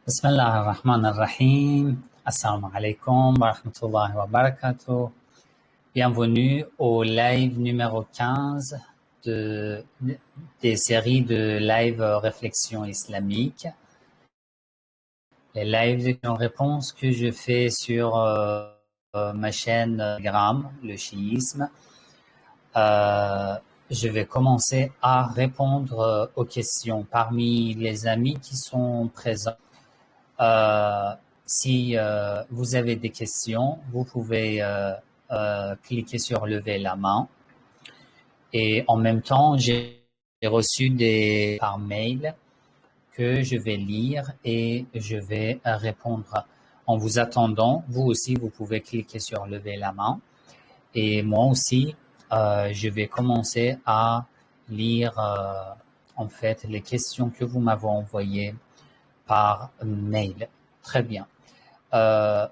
Bismillah ar-Rahman ar-Rahim. Assalamu alaikum wa rahmatullahi wa barakatuh. Bienvenue au live numéro 15 des séries de live réflexion islamique. Les lives de questions-réponses que je fais sur ma chaîne Telegram, le chiisme. Je vais commencer à répondre aux questions parmi les amis qui sont présents. Si vous avez des questions, vous pouvez cliquer sur lever la main. Et en même temps, j'ai reçu par mail que je vais lire et je vais répondre. En vous attendant, vous aussi, vous pouvez cliquer sur lever la main. Et moi aussi, je vais commencer à lire en fait les questions que vous m'avez envoyées par mail. Très bien. La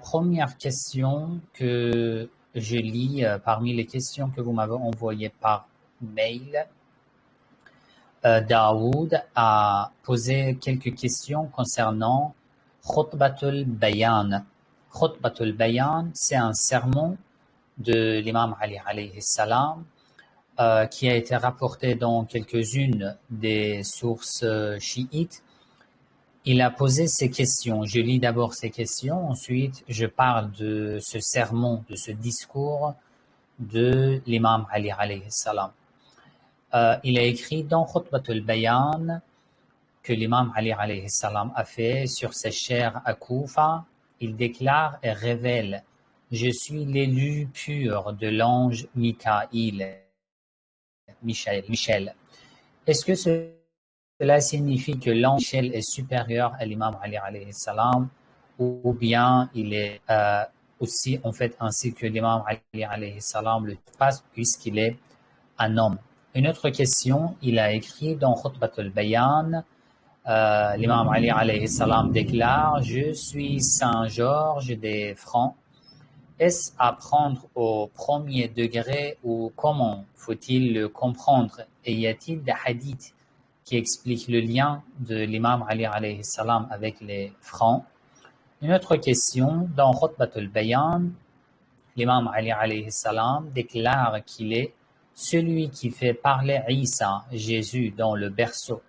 première question que je lis parmi les questions que vous m'avez envoyées par mail, Daoud a posé quelques questions concernant Khutbatul Bayan. Khutbatul Bayan, c'est un sermon de l'imam Ali alayhi salam qui a été rapporté dans quelques-unes des sources chiites. Il a posé ces questions. Je lis d'abord ces questions, ensuite je parle de ce sermon, de ce discours de l'imam Ali alayhi salam. Il a écrit dans Khutbatul Bayan que l'imam Ali alayhi salam a fait sur ses chairs à Koufa. Il déclare et révèle: je suis l'élu pur de l'ange Michel. Est-ce que cela signifie que l'ange Michel est supérieur à l'imam Ali alayhi salam, ou bien il est aussi en fait ainsi que l'imam Ali alayhi salam le passe puisqu'il est un homme? Une autre question, il a écrit dans Khutbatul Bayan, l'imam Ali alayhi salam déclare: je suis Saint Georges des Francs. Est-ce à prendre au premier degré ou comment faut-il le comprendre? Et y a-t-il des hadiths qui expliquent le lien de l'imam Ali alayhi salam avec les Francs? Une autre question, dans Khutbatul Bayan, l'imam Ali alayhi salam déclare qu'il est celui qui fait parler Isa, Jésus, dans le berceau.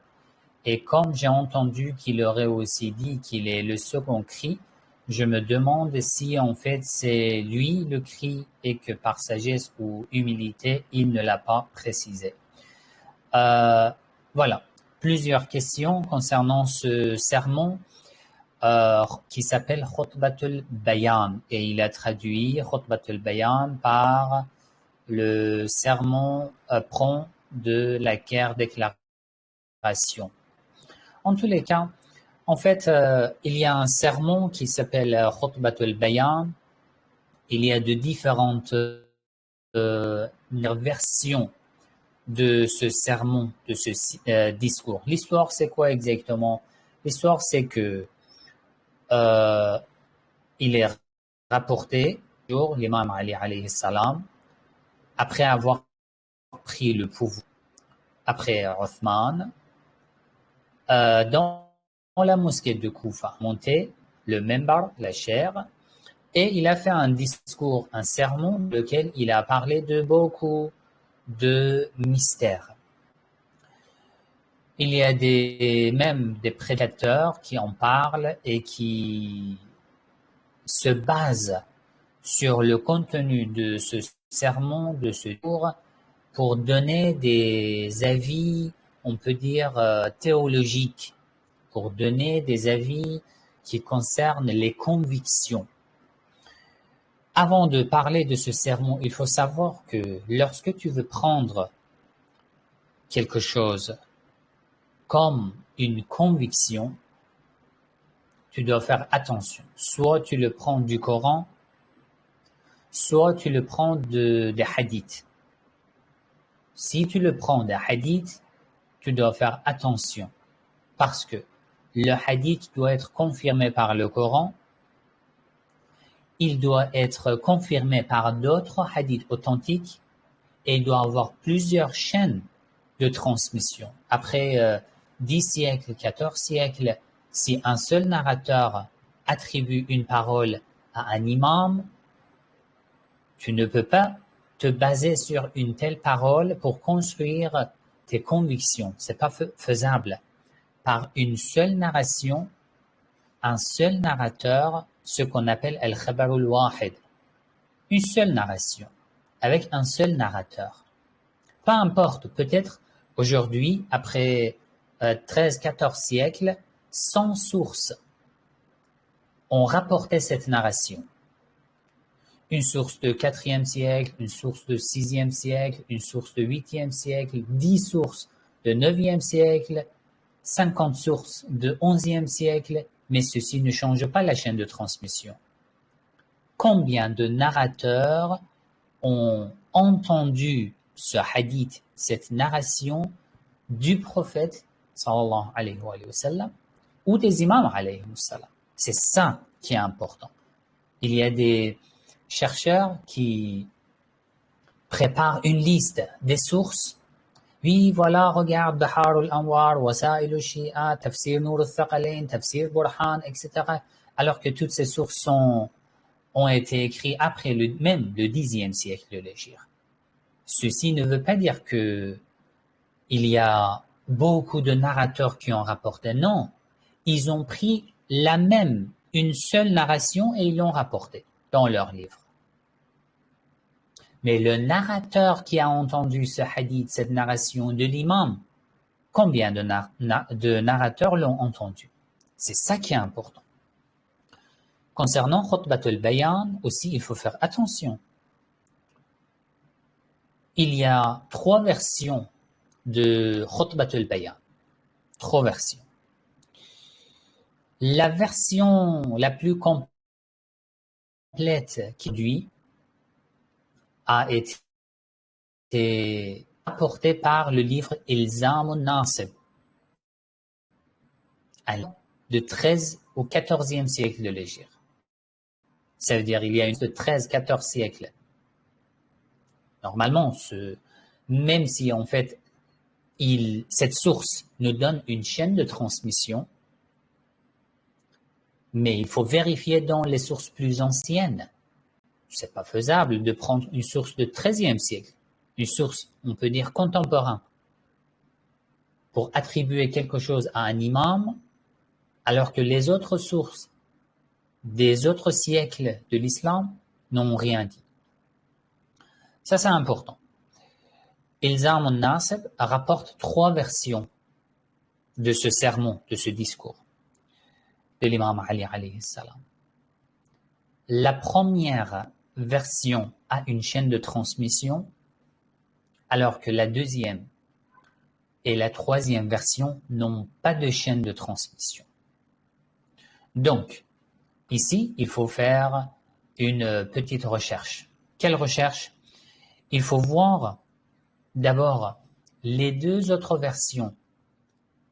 Et comme j'ai entendu qu'il aurait aussi dit qu'il est le second cri, je me demande si en fait c'est lui le cri et que par sagesse ou humilité, il ne l'a pas précisé. Voilà, plusieurs questions concernant ce sermon qui s'appelle Khutbatul Bayan, et il a traduit Khutbatul Bayan par le sermon prompt de la guerre déclaration. En tous les cas, en fait, il y a un sermon qui s'appelle Khutbatul Bayan. Il y a de différentes versions de ce sermon, de ce discours. L'histoire, c'est quoi exactement? L'histoire, c'est que il est rapporté, l'imam Ali alayhi salam, après avoir pris le pouvoir, après Othman, dans la mosquée de Koufa, monté le membar, la chaire, et il a fait un discours, un sermon, dans lequel il a parlé de beaucoup de mystères. Il y a même des prédicateurs qui en parlent et qui se basent sur le contenu de ce sermon, de ce cours, pour donner des avis, on peut dire, théologiques, pour donner des avis qui concernent les convictions. Avant de parler de ce sermon, il faut savoir que lorsque tu veux prendre quelque chose comme une conviction, tu dois faire attention. Soit tu le prends du Coran, soit tu le prends des hadiths. Si tu le prends des hadiths, tu dois faire attention parce que le hadith doit être confirmé par le Coran, il doit être confirmé par d'autres hadiths authentiques et il doit avoir plusieurs chaînes de transmission. Après 10 siècles, 14 siècles, Si un seul narrateur attribue une parole à un imam, tu ne peux pas te baser sur une telle parole pour construire tes convictions. C'est pas faisable. Par une seule narration, un seul narrateur, ce qu'on appelle al-khabarul wahid. Une seule narration, avec un seul narrateur. Peu importe, peut-être aujourd'hui, après 13-14 siècles, 100 sources ont rapporté cette narration. Une source de 4e siècle, une source de 6e siècle, une source de 8e siècle, 10 sources de 9e siècle, 50 sources de 11e siècle, mais ceci ne change pas la chaîne de transmission. Combien de narrateurs ont entendu ce hadith, cette narration du prophète sallallahu alayhi wa sallam ou des imams alayhi wa sallam. C'est ça qui est important. Il y a des chercheurs qui préparent une liste des sources. Oui, voilà, regarde Bahar al-Anwar, Wasa'il al-Shi'a, Tafsir Nur al-Thaqalain, Tafsir Burhan, etc. Alors que toutes ces sources ont été écrites après même le 10e siècle de l'Hégire. Ceci ne veut pas dire que il y a beaucoup de narrateurs qui ont rapporté. Non, ils ont pris une seule narration et ils l'ont rapportée dans leur livre. Mais le narrateur qui a entendu ce hadith, cette narration de l'imam, combien de narrateurs l'ont entendu? C'est ça qui est important. Concernant Khutbat al-Bayan, aussi, il faut faire attention. Il y a 3 versions de Khutbat al-Bayan. 3 versions. La version la plus complète qui lui a été apportée par le livre Ilzam al-Nasib de 13 au 14e siècle de l'Hégire. Ça veut dire il y a une de 13-14 siècles. Normalement, même si en fait cette source nous donne une chaîne de transmission, mais il faut vérifier dans les sources plus anciennes. C'est pas faisable de prendre une source de 13e siècle, une source, on peut dire, contemporain, pour attribuer quelque chose à un imam, alors que les autres sources des autres siècles de l'islam n'ont rien dit. Ça, c'est important. Ilzam al-Nasib rapporte 3 versions de ce sermon, de ce discours de l'imam Ali alayhi salam. La première version a une chaîne de transmission, alors que la deuxième et la troisième version n'ont pas de chaîne de transmission. Donc, ici, il faut faire une petite recherche. Quelle recherche? Il faut voir d'abord les 2 autres versions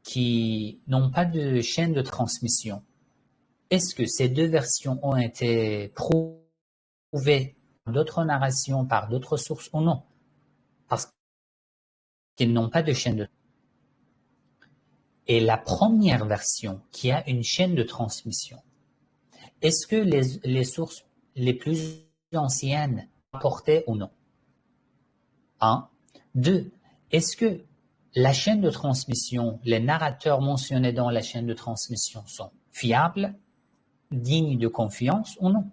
qui n'ont pas de chaîne de transmission. Est-ce que ces 2 versions ont été prouvées par d'autres narrations, par d'autres sources ou non? Parce qu'ils n'ont pas de chaîne de transmission. Et la première version qui a une chaîne de transmission, est-ce que les sources les plus anciennes rapportaient ou non? 1. 2. Est-ce que la chaîne de transmission, les narrateurs mentionnés dans la chaîne de transmission sont fiables, dignes de confiance ou non?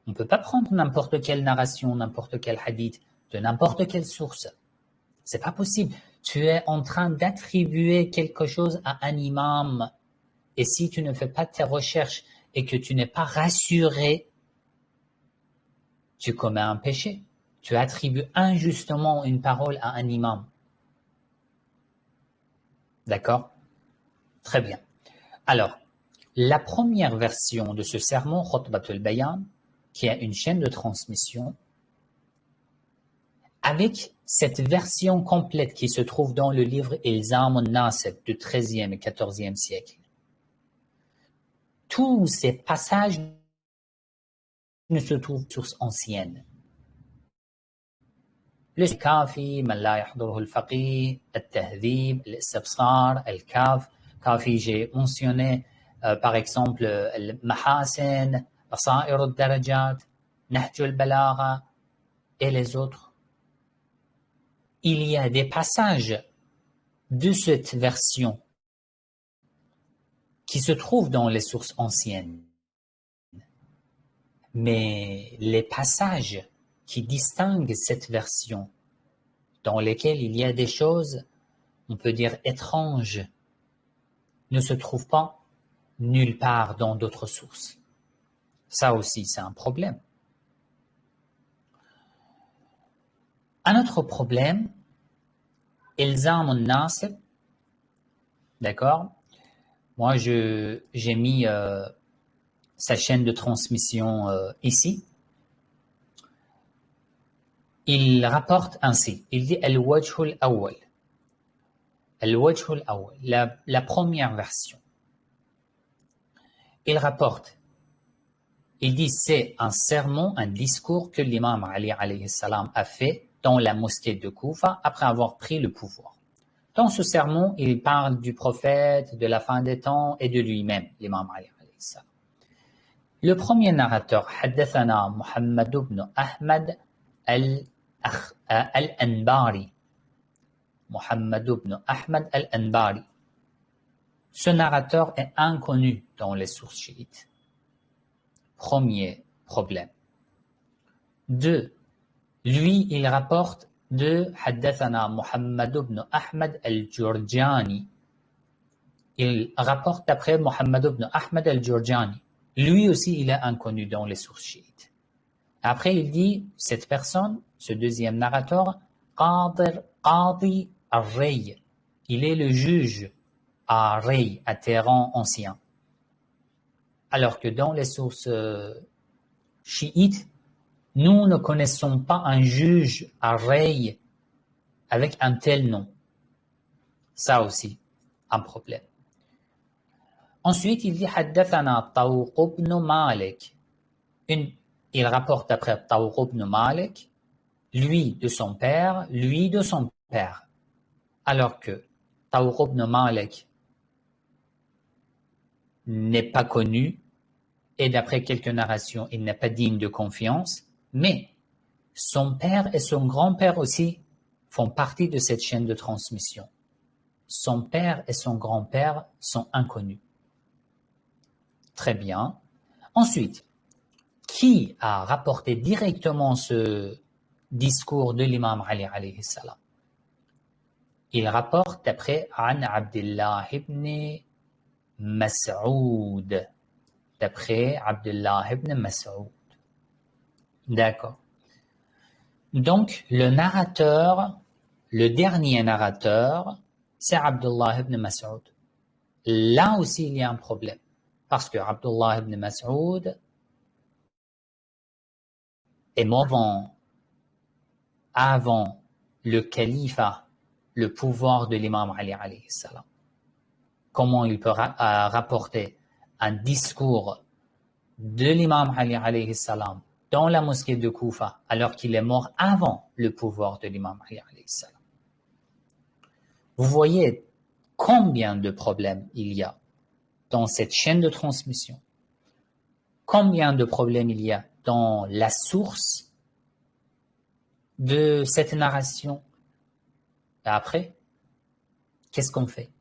On ne peut pas prendre n'importe quelle narration, n'importe quel hadith, de n'importe quelle source. C'est pas possible. Tu es en train d'attribuer quelque chose à un imam, et si tu ne fais pas tes recherches et que tu n'es pas rassuré, tu commets un péché. Tu attribues injustement une parole à un imam. D'accord? Très bien. Alors, la première version de ce sermon, Khutbat al-Bayan, qui a une chaîne de transmission, avec cette version complète qui se trouve dans le livre Ilzam al-Nasib du XIIIe et XIVe siècle, tous ces passages ne se trouvent sur sources anciennes. Le Kafi, Man la yahdurhu al-faqih, al-tahdhib, al-istibsar, al-kaf, j'ai mentionné par exemple Mahasin, Basair al-Darajat, Nahj al-Balagha et les autres. Il y a des passages de cette version qui se trouvent dans les sources anciennes. Mais les passages qui distinguent cette version, dans lesquels il y a des choses, on peut dire étranges, ne se trouvent pas nulle part dans d'autres sources. Ça aussi, c'est un problème. Un autre problème, Ilzam al-Nasib, d'accord? Moi, j'ai mis sa chaîne de transmission ici. Il rapporte ainsi, il dit Al-Wajh al-Awwal. Al-Wajh al-Awwal, la première version. Il rapporte, il dit c'est un sermon, un discours que l'imam Ali alayhi salam a fait dans la mosquée de Koufa après avoir pris le pouvoir. Dans ce sermon, il parle du prophète, de la fin des temps et de lui-même, l'imam Ali alayhi salam. Le premier narrateur, Haddathana Muhammad ibn Ahmad al-Anbari. Muhammad ibn Ahmad al-Anbari. Ce narrateur est inconnu dans les sources chiites. Premier problème. 2. Lui, il rapporte de Haddathana Muhammad ibn Ahmad al-Jurjani. Il rapporte d'après Muhammad ibn Ahmad al-Jurjani. Lui aussi, il est inconnu dans les sources chiites. Après, il dit, cette personne, ce deuxième narrateur, Qadi al-Ray. Il est le juge à Ray, à Téhéran ancien. Alors que dans les sources chiites, nous ne connaissons pas un juge à Ray avec un tel nom. Ça aussi, un problème. Ensuite, il dit Haddathana Tawq ibn Malik. Il rapporte après Tawq ibn Malik, lui de son père, lui de son père. Alors que Tawq ibn Malik n'est pas connu et d'après quelques narrations, il n'est pas digne de confiance, mais son père et son grand-père aussi font partie de cette chaîne de transmission. Son père et son grand-père sont inconnus. Très bien. Ensuite, qui a rapporté directement ce discours de l'imam Ali alayhi salam? Il rapporte d'après An Abdullah ibn Mas'oud. D'après Abdullah ibn Mas'oud. D'accord. Donc, le narrateur, le dernier narrateur, c'est Abdullah ibn Mas'oud. Là aussi, il y a un problème. Parce que Abdullah ibn Mas'oud est mort avant le califat, le pouvoir de l'imam Ali alayhi salam. Comment il peut rapporter un discours de l'imam Ali alayhi salam dans la mosquée de Koufa alors qu'il est mort avant le pouvoir de l'imam Ali alayhi salam? Vous voyez combien de problèmes il y a dans cette chaîne de transmission. Combien de problèmes il y a dans la source de cette narration. Et après, qu'est-ce qu'on fait?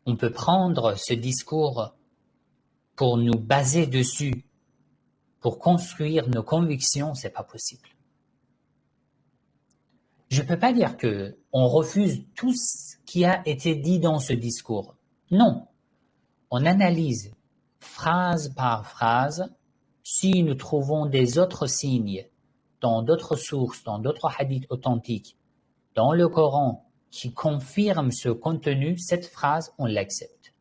On peut prendre ce discours pour nous baser dessus, pour construire nos convictions, c'est pas possible. Je ne peux pas dire qu'on refuse tout ce qui a été dit dans ce discours. Non. On analyse phrase par phrase si nous trouvons des autres signes dans d'autres sources, dans d'autres hadiths authentiques, dans le Coran, qui confirment ce contenu, cette phrase, on l'accepte.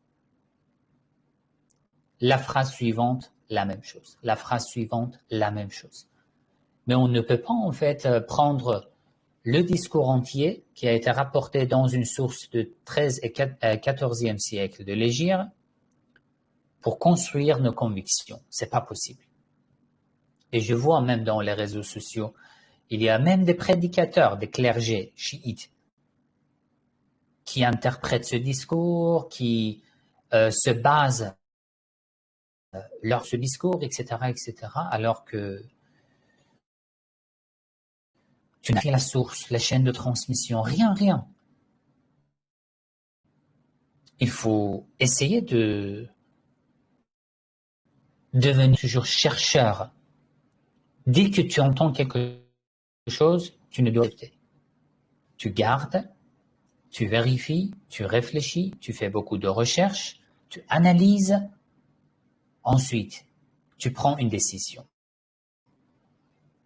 La phrase suivante, la même chose. La phrase suivante, la même chose. Mais on ne peut pas en fait prendre le discours entier qui a été rapporté dans une source de 13 et 14e siècle de l'Hégire pour construire nos convictions. C'est pas possible. Et je vois même dans les réseaux sociaux, il y a même des prédicateurs, des clergés chiites qui interprètent ce discours, qui se basent sur ce discours, etc., alors que tu n'as pas la source, la chaîne de transmission, rien. Il faut essayer de devenir toujours chercheur. Dès que tu entends quelque chose, tu ne dois pas. Tu gardes, tu vérifies, tu réfléchis, tu fais beaucoup de recherches, tu analyses, ensuite, tu prends une décision.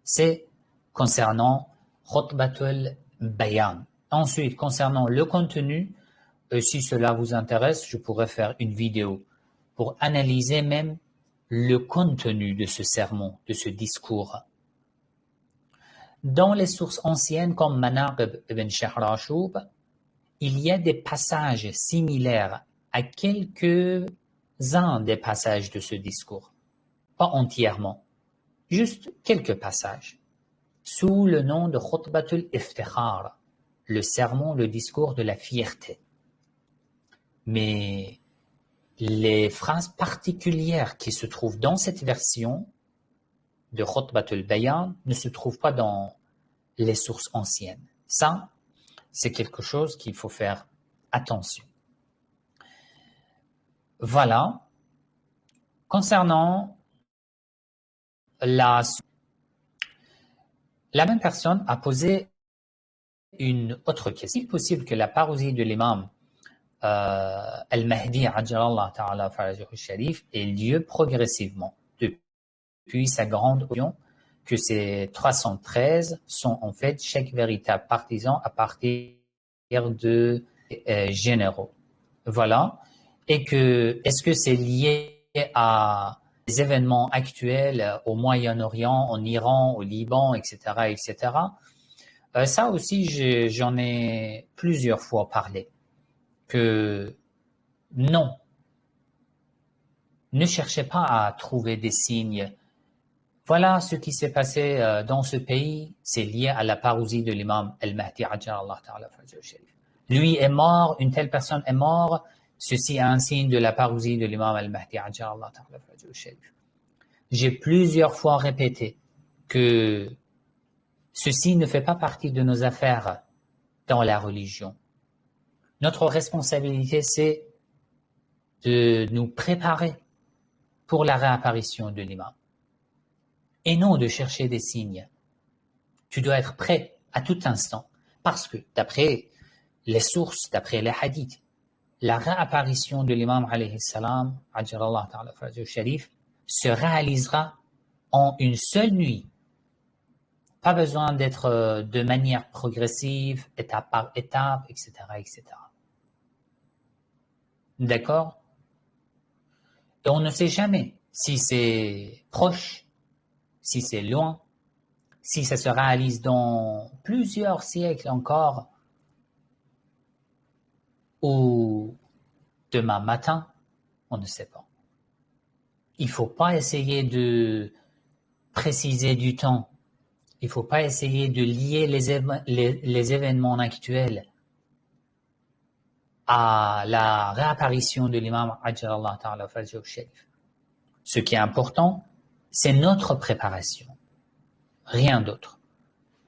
C'est concernant Khutbatul Bayan. Ensuite, concernant le contenu, si cela vous intéresse, je pourrais faire une vidéo pour analyser même le contenu de ce sermon, de ce discours. Dans les sources anciennes comme Manaqib ibn Shahrashub, il y a des passages similaires à quelques-uns des passages de ce discours. Pas entièrement, juste quelques passages, sous le nom de Khutbatul Iftikhar, le sermon, le discours de la fierté. Mais les phrases particulières qui se trouvent dans cette version de Khutbatul Bayan ne se trouvent pas dans les sources anciennes. Ça, c'est quelque chose qu'il faut faire attention. Voilà. Concernant la même personne a posé une autre question. Est-il possible que la parousie de l'imam Al-Mahdi Ajjalallahu Ta'ala Farajahu Sharif ait lieu progressivement depuis sa grande union, que ces 313 sont en fait chaque véritable partisan à partir de généraux. Voilà. Et que, est-ce que c'est lié à des événements actuels au Moyen-Orient, en Iran, au Liban, etc., etc. Ça aussi, j'en ai plusieurs fois parlé. Que non, ne cherchez pas à trouver des signes. Voilà ce qui s'est passé dans ce pays, c'est lié à la parousie de l'imam Al-Mahdi Ajjalallahu Ta'ala Farajahu Sharif. Lui est mort, une telle personne est morte, ceci est un signe de la parousie de l'imam Al-Mahdi Ajjalallahu Ta'ala Farajahu Sharif. J'ai plusieurs fois répété que ceci ne fait pas partie de nos affaires dans la religion. Notre responsabilité, c'est de nous préparer pour la réapparition de l'imam. Et non de chercher des signes. Tu dois être prêt à tout instant. Parce que, d'après les sources, d'après les hadiths, la réapparition de l'imam alayhi salam, ajjalallahu ta'ala farajahu sharif, se réalisera en une seule nuit. Pas besoin d'être de manière progressive, étape par étape, etc., etc. D'accord? Et on ne sait jamais si c'est proche, si c'est loin, si ça se réalise dans plusieurs siècles encore, ou demain matin, on ne sait pas. Il ne faut pas essayer de préciser du temps. Il ne faut pas essayer de lier les événements actuels à la réapparition de l'imam Ajjalallahu Ta'ala Farajahu Sharif. Ce qui est important, c'est notre préparation. Rien d'autre.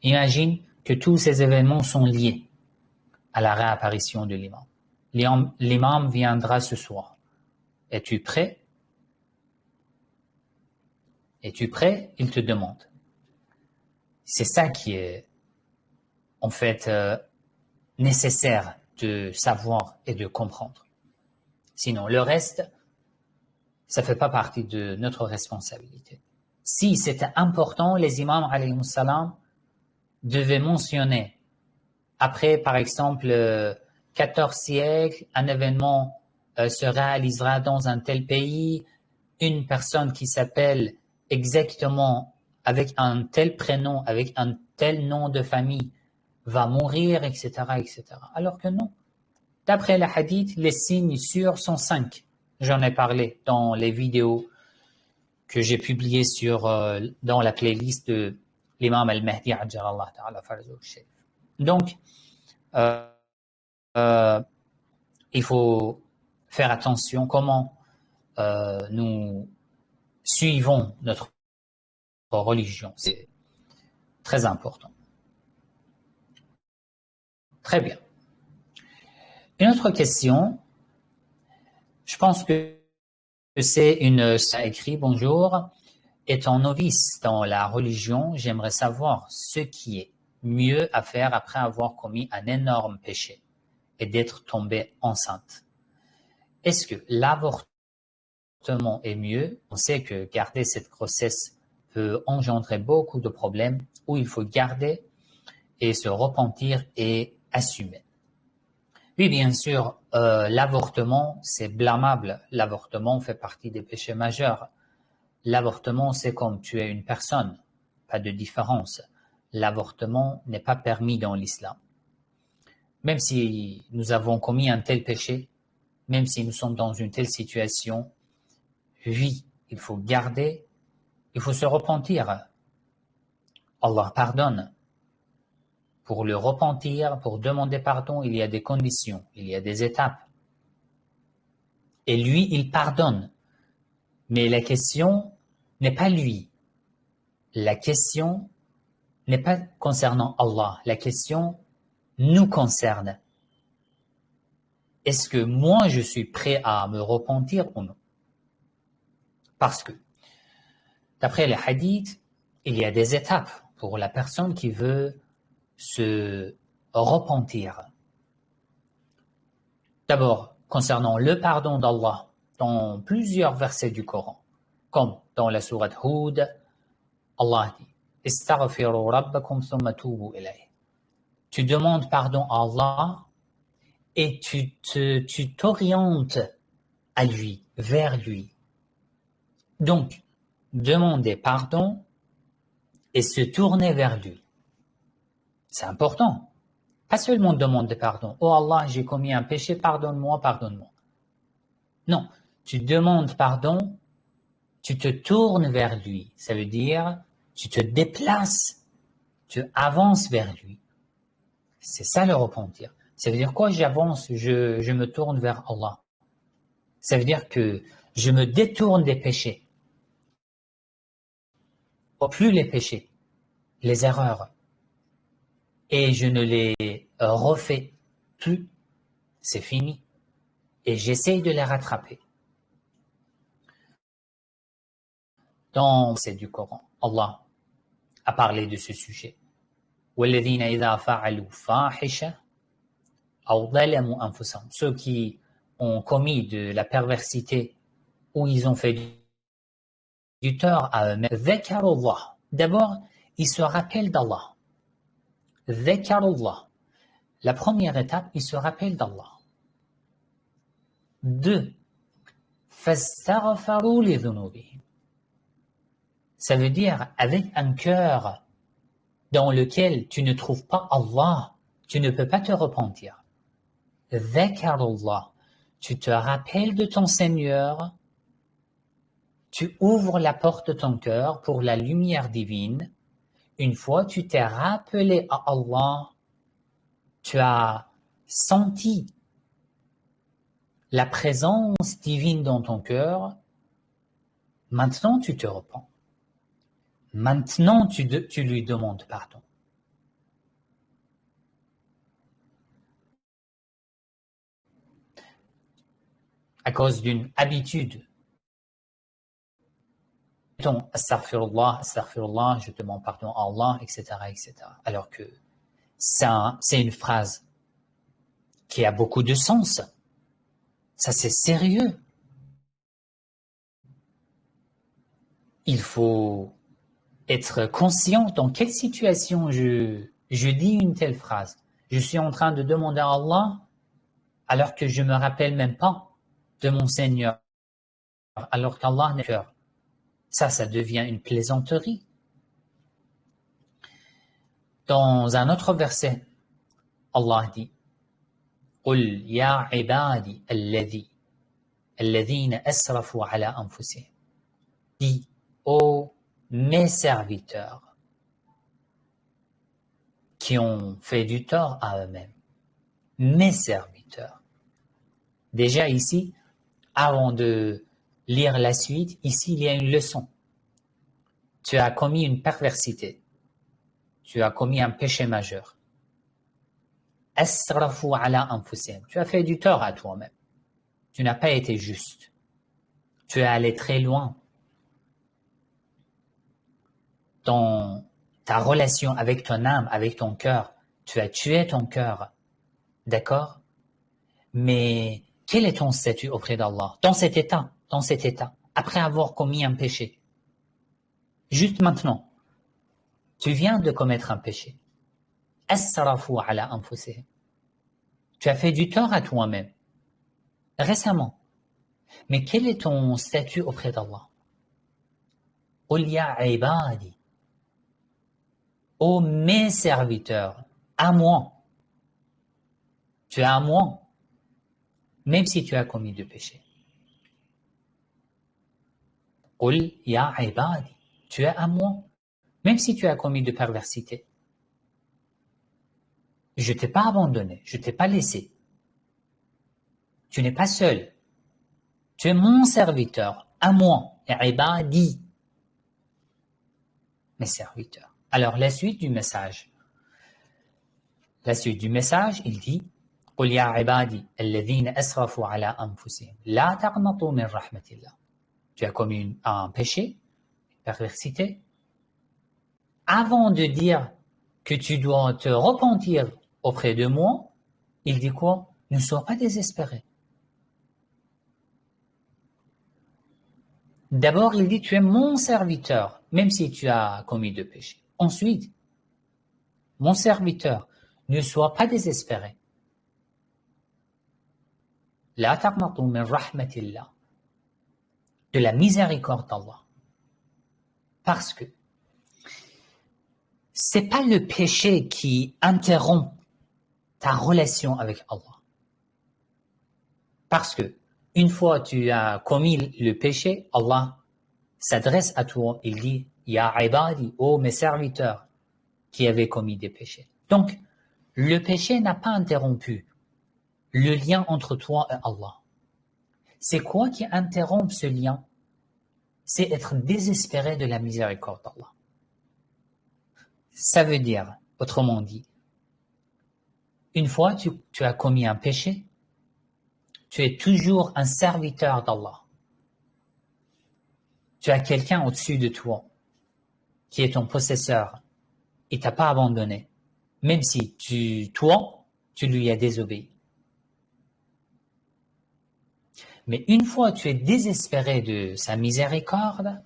Imagine que tous ces événements sont liés à la réapparition de l'imam. L'imam viendra ce soir. Es-tu prêt? Es-tu prêt? Il te demande. C'est ça qui est en fait nécessaire de savoir et de comprendre. Sinon, le reste, ça ne fait pas partie de notre responsabilité. Si c'était important, les imams alayhi salam devaient mentionner, après par exemple 14 siècles, un événement se réalisera dans un tel pays, une personne qui s'appelle exactement avec un tel prénom, avec un tel nom de famille, va mourir, etc., etc. Alors que non. D'après la hadith, les signes sûrs sont 5. J'en ai parlé dans les vidéos que j'ai publiées dans la playlist de l'imam Al-Mahdi Ajjalallahu Ta'ala Farajahu Sharif. Donc, il faut faire attention comment nous suivons notre religion. C'est très important. Très bien. Une autre question. Je pense que c'est ça écrit, bonjour. Étant novice dans la religion, j'aimerais savoir ce qui est mieux à faire après avoir commis un énorme péché et d'être tombée enceinte. Est-ce que l'avortement est mieux? On sait que garder cette grossesse peut engendrer beaucoup de problèmes où il faut garder et se repentir et assumer. Oui, bien sûr, l'avortement, c'est blâmable. L'avortement fait partie des péchés majeurs. L'avortement, c'est comme tuer une personne, pas de différence. L'avortement n'est pas permis dans l'islam. Même si nous avons commis un tel péché, même si nous sommes dans une telle situation, oui, il faut garder, il faut se repentir. Allah pardonne. Pour le repentir, pour demander pardon, il y a des conditions, il y a des étapes. Et lui, il pardonne. Mais la question n'est pas lui. La question n'est pas concernant Allah. La question nous concerne. Est-ce que moi, je suis prêt à me repentir ou non? Parce que, d'après les hadiths, il y a des étapes pour la personne qui veut se repentir. D'abord, concernant le pardon d'Allah, dans plusieurs versets du Coran, comme dans la sourate Hud, Allah dit « Istaghfiru rabbakum thumma tubu ilayh » Tu demandes pardon à Allah et tu t'orientes à lui, vers lui. Donc, demander pardon et se tourner vers lui. C'est important. Pas seulement demander pardon. Oh Allah, j'ai commis un péché, pardonne-moi, pardonne-moi. Non, tu demandes pardon, tu te tournes vers lui. Ça veut dire, tu te déplaces, tu avances vers lui. C'est ça le repentir. Ça veut dire quoi? J'avance, je me tourne vers Allah. Ça veut dire que je me détourne des péchés. Plus les péchés, les erreurs. Et je ne les refais plus. C'est fini. Et j'essaye de les rattraper. Dans c'est du Coran, Allah a parlé de ce sujet. وَالَّذِينَ إِذَا فَعَلُوا فَاحِشَةً أَوْ ظَلَمُوا أَنفُسَهُمْ Ceux qui ont commis de la perversité ou ils ont fait du tort à eux-mêmes. ذَكَرُوا اللَّهَ D'abord, ils se rappellent d'Allah. ذَكَرُوا اللَّهَ La première étape, ils se rappellent d'Allah. 2. فَاسْتَغْفَرُوا لِذُنُوبِهِمْ Ça veut dire avec un cœur dans lequel tu ne trouves pas Allah, tu ne peux pas te repentir. Dhakarullah, tu te rappelles de ton Seigneur, tu ouvres la porte de ton cœur pour la lumière divine. Une fois tu t'es rappelé à Allah, tu as senti la présence divine dans ton cœur, maintenant tu te repens. Maintenant tu lui demandes pardon. À cause d'une habitude. Astaghfirullah, astaghfirullah, je demande pardon à Allah, etc., etc. Alors que ça, c'est une phrase qui a beaucoup de sens. Ça, c'est sérieux. Il faut être conscient dans quelle situation je dis une telle phrase. Je suis en train de demander à Allah alors que je ne me rappelle même pas de mon Seigneur, alors qu'Allah n'est cœur. Ça devient une plaisanterie. Dans un autre verset, Allah dit قل يا عبادي الذين أسرفوا على أنفسهم Dis, ô mes serviteurs qui ont fait du tort à eux-mêmes. mes serviteurs. Déjà ici, avant de lire la suite, ici il y a une leçon. Tu as commis une perversité. Tu as commis un péché majeur. Asrafu ala anfusihim. Tu as fait du tort à toi-même. Tu n'as pas été juste. Tu es allé très loin dans ta relation avec ton âme, avec ton cœur. Tu as tué ton cœur. D'accord? Mais quel est ton statut auprès d'Allah? Dans cet état, après avoir commis un péché. Juste maintenant, tu viens de commettre un péché. Asrafu ala anfusihim. Tu as fait du tort à toi-même. Récemment. Mais quel est ton statut auprès d'Allah? Qul ya ibadi. Ô mes serviteurs, à moi. Tu es à moi, même si tu as commis du péché. Qul ya ibadi. Tu es à moi, même si tu as commis de perversité. Je ne t'ai pas abandonné, je ne t'ai pas laissé. Tu n'es pas seul. Tu es mon serviteur, à moi, ibadi, mes serviteurs. Alors, la suite du message. Il dit قل يا عبادي الذين أسرفوا على أنفسهم لا تقنطوا من رحمة الله. Tu as commis un péché, une perversité. Avant de dire que tu dois te repentir auprès de moi, il dit quoi? Ne sois pas désespéré. D'abord, il dit tu es mon serviteur, même si tu as commis de péché. Ensuite, mon serviteur, ne sois pas désespéré. La taqnatu min rahmatillah, de la miséricorde d'Allah. Parce que c'est pas le péché qui interrompt ta relation avec Allah. Parce que une fois tu as commis le péché, Allah s'adresse à toi, il dit Ya ibadi, ô mes serviteurs qui avaient commis des péchés. Donc, le péché n'a pas interrompu le lien entre toi et Allah. C'est quoi qui interrompt ce lien? C'est être désespéré de la miséricorde d'Allah. Ça veut dire, autrement dit, une fois tu as commis un péché, tu es toujours un serviteur d'Allah. Tu as quelqu'un au-dessus de toi qui est ton possesseur. Il ne t'a pas abandonné, même si toi, tu lui as désobéi. Mais une fois tu es désespéré de sa miséricorde,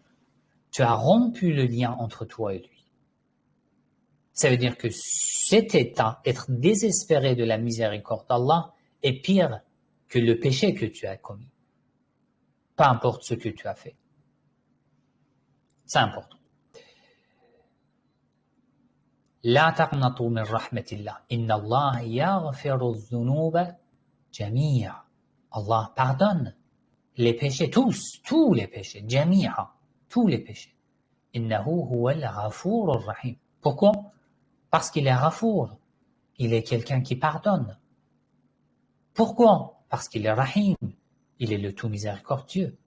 tu as rompu le lien entre toi et lui. Ça veut dire que cet état, être désespéré de la miséricorde d'Allah, est pire que le péché que tu as commis. Peu importe ce que tu as fait. C'est important. La taqnatu min rahmatillah. Inna Allah yaghfiru dhunuba jami'a. Allah pardonne les péchés, tous les péchés, jami'a, tous les péchés. Innahu huwal ghafurur rahim. Pourquoi? Parce qu'il est Ghafour. Il est quelqu'un qui pardonne. Pourquoi? Parce qu'il est Rahim. Il est le tout miséricordieux.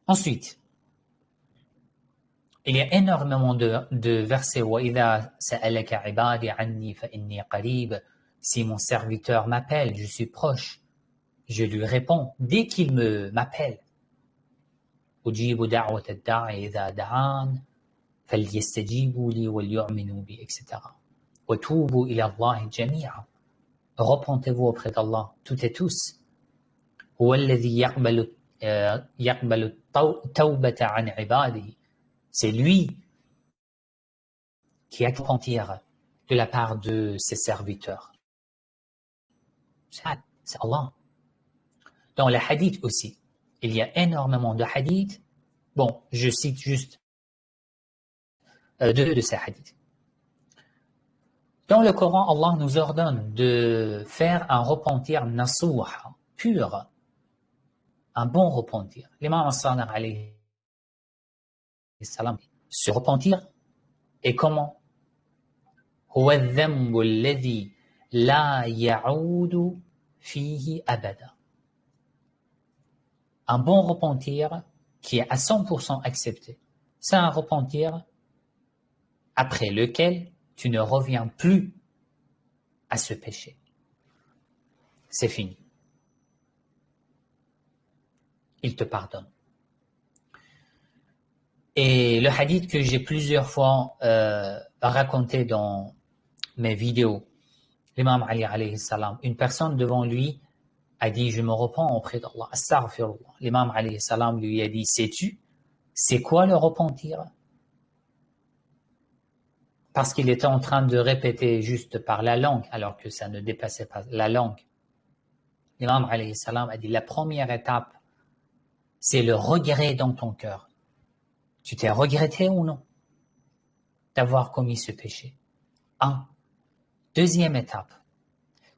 Ensuite, il y a énormément de versets. وَإِذَا سَأَلَكَ عِبَادِي عَنِّي فَإِنِّي قَرِيبٌ. Si mon serviteur m'appelle, je suis proche. Je lui réponds dès qu'il m'appelle. أُجِيبُ دَعْوَةَ الدَّاعِ إِذَا دَعَانِ فَلْيَسْتَجِيبُوا لِي وَلْيُؤْمِنُوا بِي, etc. وَتُوبُوا إِلَى اللَّهِ جَمِيعًا. Repentez-vous auprès d'Allah, toutes et tous. هو الذي يقبل التوبة عن عباده. C'est lui qui accepte repentir de la part de ses serviteurs. C'est Allah. Dans les hadiths aussi, il y a énormément de hadiths. Bon, je cite juste deux de ces hadiths. Dans le Coran, Allah nous ordonne de faire un repentir nasuh, pur, un bon repentir. L'imam as-Sadiq alayhi salam, se repentir, et comment? هو الذنب الذي لا يعود فيه أبدا. Un bon repentir qui est à 100% accepté, c'est un repentir après lequel tu ne reviens plus à ce péché. C'est fini. Il te pardonne. Et le hadith que j'ai plusieurs fois raconté dans mes vidéos, l'imam Ali alayhi salam, une personne devant lui a dit, je me repens auprès d'Allah, astaghfirullah. L'imam alayhi salam lui a dit, sais-tu, c'est quoi le repentir? Parce qu'il était en train de répéter juste par la langue, alors que ça ne dépassait pas la langue. L'imam alayhi salam a dit, la première étape, c'est le regret dans ton cœur. Tu t'es regretté ou non d'avoir commis ce péché? Un. Deuxième étape,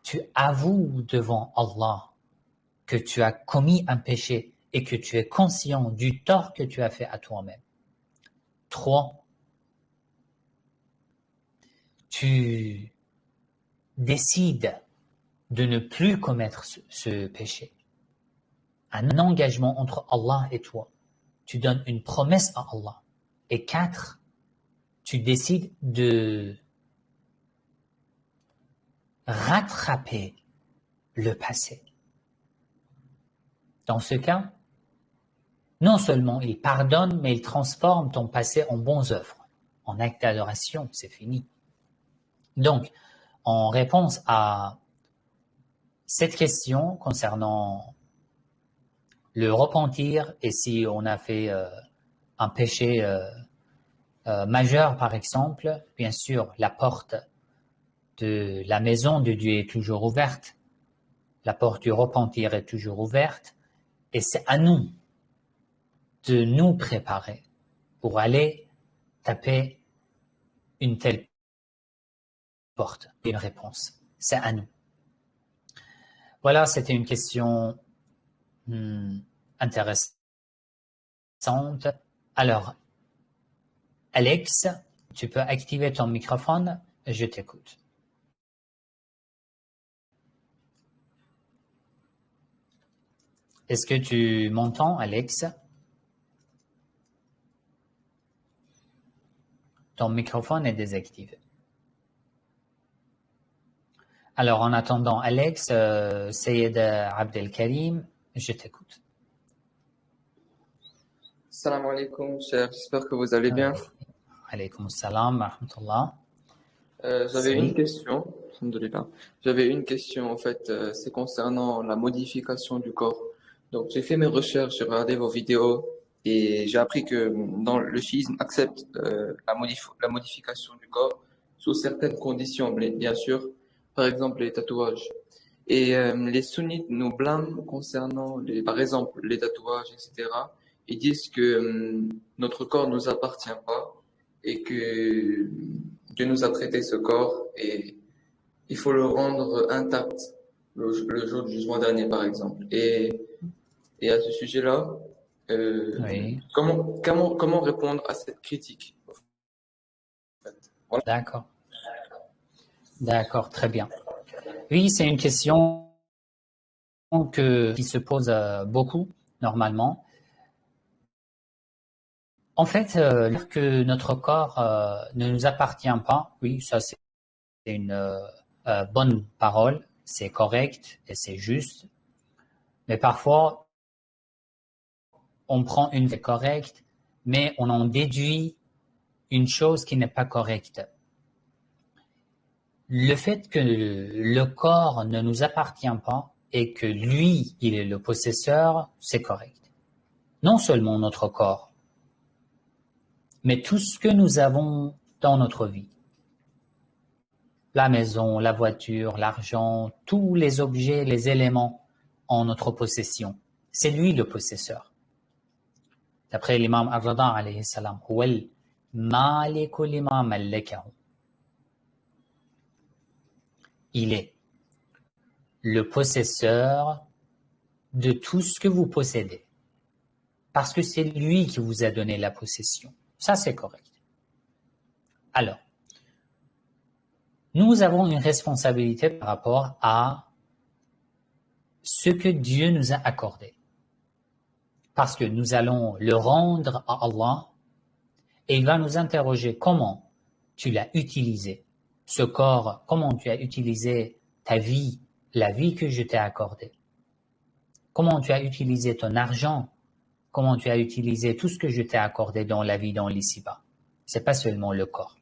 tu avoues devant Allah que tu as commis un péché et que tu es conscient du tort que tu as fait à toi-même. 3. Tu décides de ne plus commettre ce péché. Un engagement entre Allah et toi. Tu donnes une promesse à Allah. Et 4, tu décides de rattraper le passé. Dans ce cas, non seulement il pardonne, mais il transforme ton passé en bonnes œuvres, en acte d'adoration, c'est fini. Donc, en réponse à cette question concernant le repentir et si on a fait un péché majeur, par exemple, bien sûr, la porte de la maison de Dieu est toujours ouverte, la porte du repentir est toujours ouverte, et c'est à nous de nous préparer pour aller taper une telle porte, une réponse. C'est à nous. Voilà, c'était une question intéressante. Alors, Alex, tu peux activer ton microphone, je t'écoute. Est-ce que tu m'entends, Alex? Ton microphone est désactivé. Alors, en attendant, Alex, Sayed Abdelkarim, je t'écoute. Salam alaikum, cher. J'espère que vous allez bien. Alaykoum salam, wa rahmatullah. J'avais une question. Alhamdoulilah. J'avais une question, en fait, c'est concernant la modification du corps. Donc, j'ai fait mes recherches, j'ai regardé vos vidéos et j'ai appris que dans le chiisme accepte la modification du corps sous certaines conditions, bien sûr. Par exemple, les tatouages. Et les sunnites nous blâment concernant, par exemple, les tatouages, etc. Ils disent que notre corps ne nous appartient pas et que Dieu nous a prêté ce corps et il faut le rendre intact le jour du jugement dernier, par exemple. Et à ce sujet-là, Oui. comment répondre à cette critique? Voilà. D'accord, très bien. Oui, c'est une question qui se pose beaucoup, normalement. En fait, que notre corps ne nous appartient pas, oui, ça c'est une bonne parole, c'est correct et c'est juste. Mais parfois, on prend une fait correcte, mais on en déduit une chose qui n'est pas correcte. Le fait que le corps ne nous appartient pas et que lui, il est le possesseur, c'est correct. Non seulement notre corps, mais tout ce que nous avons dans notre vie. La maison, la voiture, l'argent, tous les objets, les éléments en notre possession. C'est lui le possesseur. D'après l'imam Ar-Rada alayhi salam, huwal maliku lima mallakahu. Il est le possesseur de tout ce que vous possédez. Parce que c'est lui qui vous a donné la possession. Ça, c'est correct. Alors, Nous avons une responsabilité par rapport à ce que Dieu nous a accordé. Parce que nous allons le rendre à Allah et il va nous interroger comment tu l'as utilisé. Ce corps, comment tu as utilisé ta vie, la vie que je t'ai accordée. Comment tu as utilisé ton argent, comment tu as utilisé tout ce que je t'ai accordé dans la vie, dans l'ici-bas. C'est pas seulement le corps.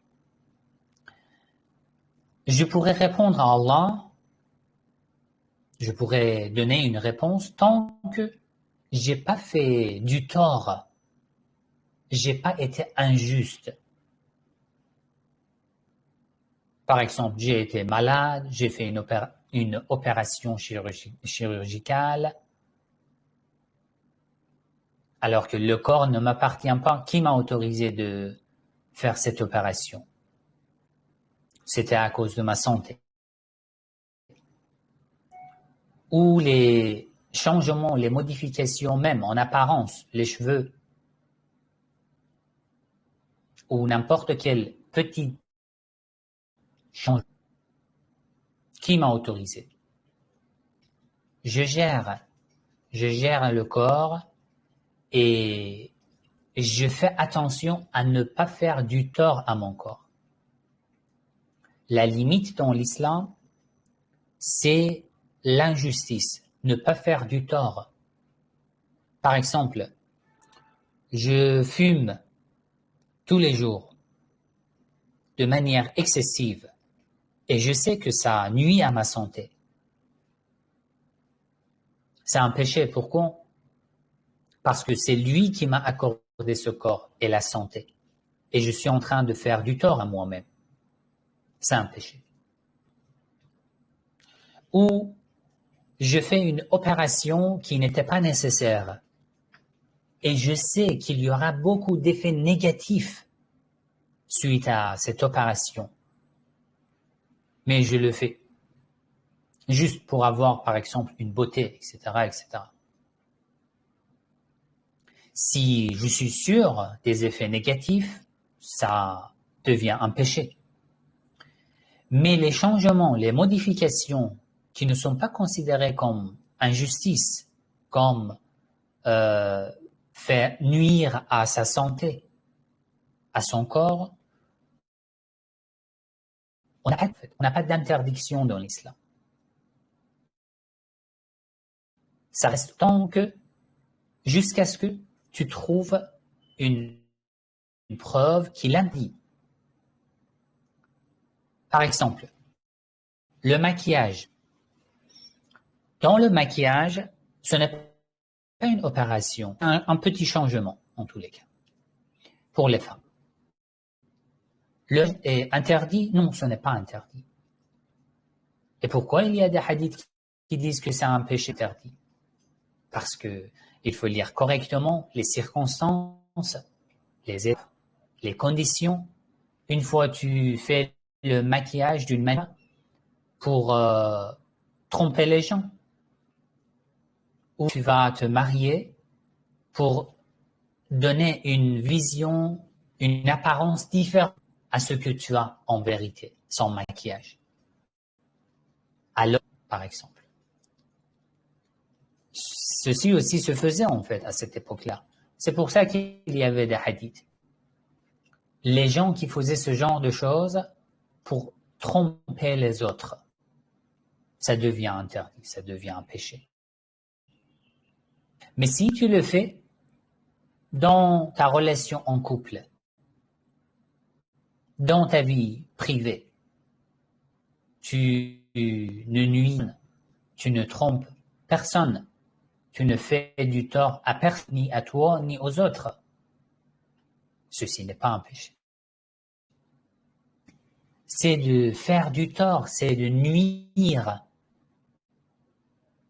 Je pourrais répondre à Allah, je pourrais donner une réponse tant que j'ai pas fait du tort, j'ai pas été injuste. Par exemple, j'ai été malade, j'ai fait une opération chirurgicale, alors que le corps ne m'appartient pas. Qui m'a autorisé de faire cette opération? C'était à cause de ma santé. Ou les changements, les modifications même en apparence, les cheveux, ou n'importe quel petit changement. Qui m'a autorisé? Je gère le corps et je fais attention à ne pas faire du tort à mon corps. La limite dans l'islam, c'est l'injustice, ne pas faire du tort. Par exemple, je fume tous les jours de manière excessive et je sais que ça nuit à ma santé. C'est un péché. Pourquoi? Parce que c'est lui qui m'a accordé ce corps et la santé. Et je suis en train de faire du tort à moi-même. C'est un péché. Ou je fais une opération qui n'était pas nécessaire et je sais qu'il y aura beaucoup d'effets négatifs suite à cette opération. Mais je le fais juste pour avoir, par exemple, une beauté, etc., etc. Si je suis sûr des effets négatifs, ça devient un péché. Mais les changements, les modifications qui ne sont pas considérées comme injustice, comme faire nuire à sa santé, à son corps, on n'a pas d'interdiction dans l'islam. Ça reste tant que, jusqu'à ce que tu trouves une preuve qui l'interdit. Par exemple, le maquillage. Dans le maquillage, ce n'est pas une opération, un petit changement en tous les cas, pour les femmes. Le est interdit? Non, ce n'est pas interdit. Et pourquoi il y a des hadiths qui disent que c'est un péché interdit? Parce que il faut lire correctement les circonstances, les conditions. Une fois tu fais le maquillage d'une manière pour tromper les gens, ou tu vas te marier pour donner une vision, une apparence différente à ce que tu as en vérité, sans maquillage. Alors, par exemple. Ceci aussi se faisait en fait à cette époque-là. C'est pour ça qu'il y avait des hadiths. Les gens qui faisaient ce genre de choses pour tromper les autres, ça devient interdit, ça devient un péché. Mais si tu le fais dans ta relation en couple, dans ta vie privée, tu ne nuis, tu ne trompes personne, tu ne fais du tort à personne, ni à toi, ni aux autres. Ceci n'est pas un péché. C'est de faire du tort, c'est de nuire.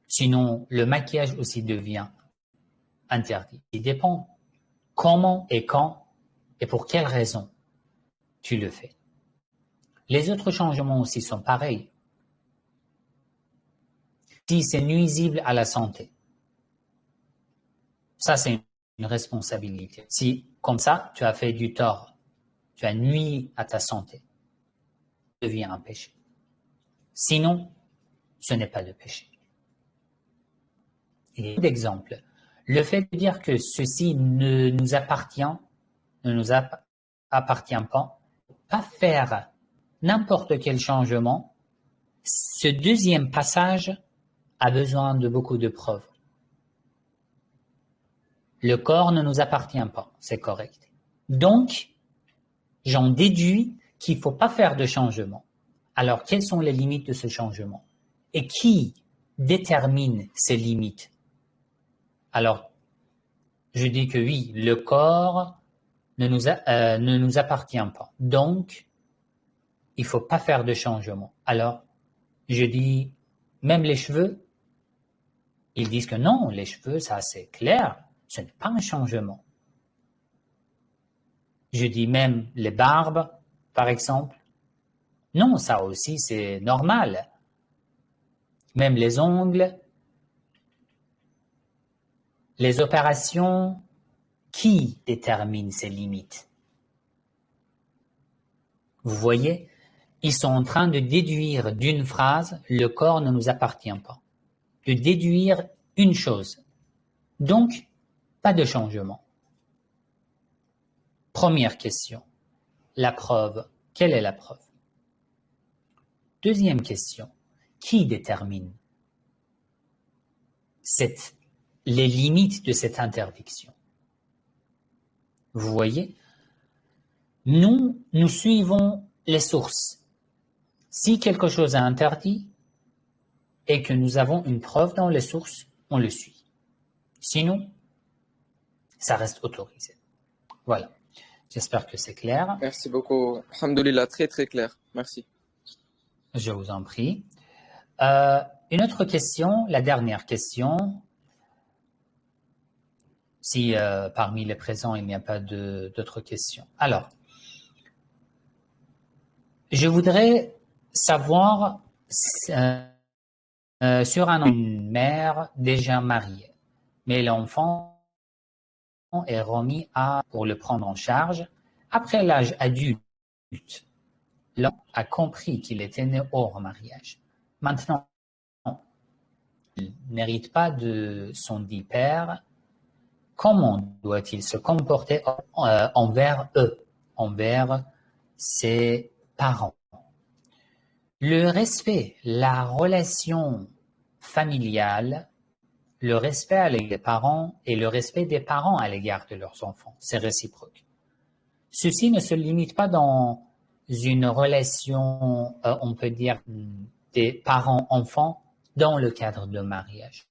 Sinon, le maquillage aussi devient interdit. Il dépend comment et quand et pour quelle raison tu le fais. Les autres changements aussi sont pareils. Si c'est nuisible à la santé, ça c'est une responsabilité. Si, comme ça, tu as fait du tort, tu as nui à ta santé, devient un péché. Sinon, ce n'est pas de péché. Il y a beaucoup d'exemples. Le fait de dire que ceci ne nous appartient pas faire n'importe quel changement, ce deuxième passage a besoin de beaucoup de preuves. Le corps ne nous appartient pas, c'est correct. Donc, j'en déduis qu'il ne faut pas faire de changement. Alors, quelles sont les limites de ce changement? Et qui détermine ces limites? Alors, je dis que oui, le corps ne nous appartient pas. Donc, il ne faut pas faire de changement. Alors, je dis, même les cheveux, ils disent que non, les cheveux, ça c'est clair, ce n'est pas un changement. Je dis même les barbes, par exemple. Non, ça aussi c'est normal. Même les ongles, les opérations, qui détermine ces limites? Vous voyez, ils sont en train de déduire d'une phrase, le corps ne nous appartient pas. De déduire une chose. Donc, pas de changement. Première question. La preuve. Quelle est la preuve? Deuxième question. Qui détermine les limites de cette interdiction? Vous voyez, nous suivons les sources. Si quelque chose est interdit et que nous avons une preuve dans les sources, on le suit. Sinon, ça reste autorisé. Voilà. J'espère que c'est clair. Merci beaucoup. Alhamdoulilah, très très clair. Merci. Je vous en prie. Une autre question, la dernière question. Si parmi les présents, il n'y a pas d'autres questions. Alors, je voudrais savoir sur une mère déjà mariée, mais l'enfant est remis pour le prendre en charge. Après l'âge adulte, l'homme a compris qu'il était né hors mariage. Maintenant, il n'hérite pas de son dit père. Comment doit-il se comporter envers eux, envers ses parents? Le respect, la relation familiale, le respect à l'égard des parents et le respect des parents à l'égard de leurs enfants, c'est réciproque. Ceci ne se limite pas dans une relation, on peut dire, des parents-enfants dans le cadre de mariage.